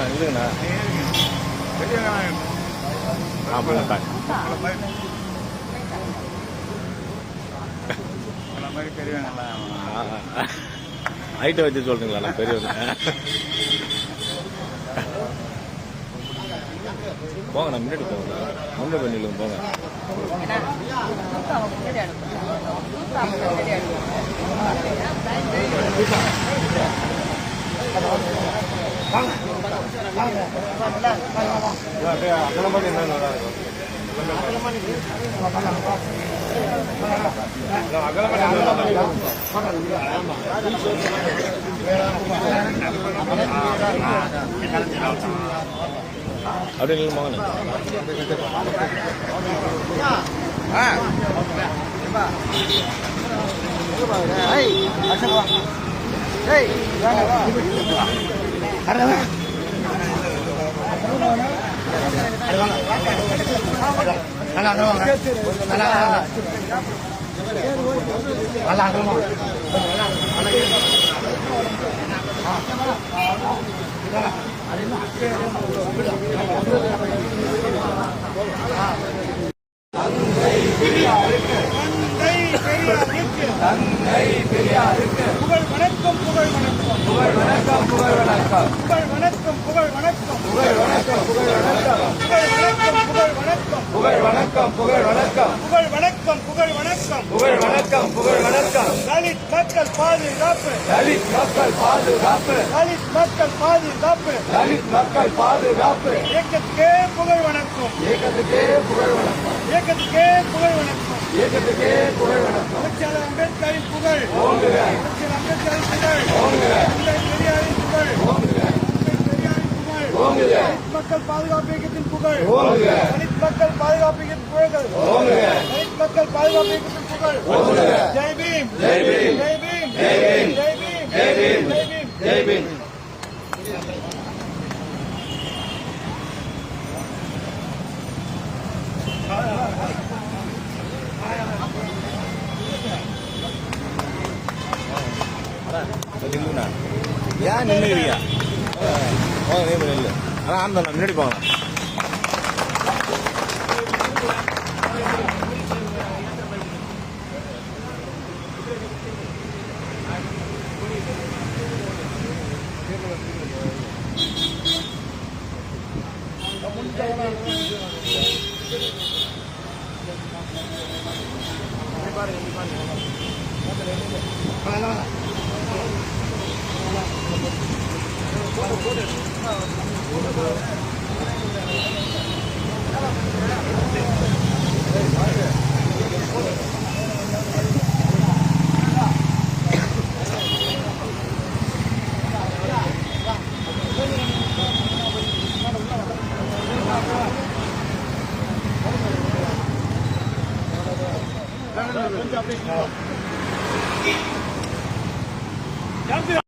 இதுங்கண்ணா ஹைட்டை வச்சு சொல்றீங்களா பெரியவங்க போங்க நான் முன்னாடி போங்க முன்னாடி பண்ணிடுங்க போங்க அகல மாதிரி என்ன நல்லா இருக்கும் அப்படி நீங்க போங்க தந்தை பெரியாருக்கு புகழ் வணக்கம் புகழ் வணக்கம் புகழ் வணக்கம் புகழ் வணக்கம் புகழ் வணக்கம் புகழ் வணக்கம் புகழ் வணக்கம் புகழ் வணக்கம் புகழ் வணக்கம் புகழ் வணக்கம் புகழ் வணக்கம் புகழ் வணக்கம் புகழ் வணக்கம் புகழ் வணக்கம் புகழ் வணக்கம் தலித் மக்கள் பாதுகாப்பு தலித் மக்கள் பாதுகாப்பு தலித் மக்கள் பாதுகாப்பு தலித் மக்கள் பாதுகாப்பு இயக்கத்துக்கே புகழ் வணக்கம் இயக்கத்துக்கே புகழ் வணக்கம் இயக்கத்துக்கே புகழ் வணக்கம் இயக்கத்துக்கே புகழ் வணக்கம் அமைச்சர் அம்பேத்கரின் புகழ் ஓங்குக அமைச்சர் அம்பேத்கரின் புகழ் ஓங்குக தந்தை பெரியாரின் புகழ் ஓங்குக தந்தை பெரியாரின் புகழ் ஓங்குக மக்கள் பாதுகாப்பு இயக்கத்தின் புகழ் ஓங்குக தலித் மக்கள் பாதுகாப்பு இயக்கத்தின் புகழ் ஓங்குக தலித் மக்கள் பாதுகாப்பு இயக்கத்தின் புகழ் ஓங்குக ஜெய் பீம் ஜெய் பீம் ஜெய் பீம் ஜெய் பீம் ஜெய் பீம் ஜெய் பீம் ஜெய் பீம் நில்லுண்ணா ஏன் நின்றுக்கிறீங்க போங்க நீ நில்லு ஆனால் அந்த முன்னாடி போங்க கொஞ்சம்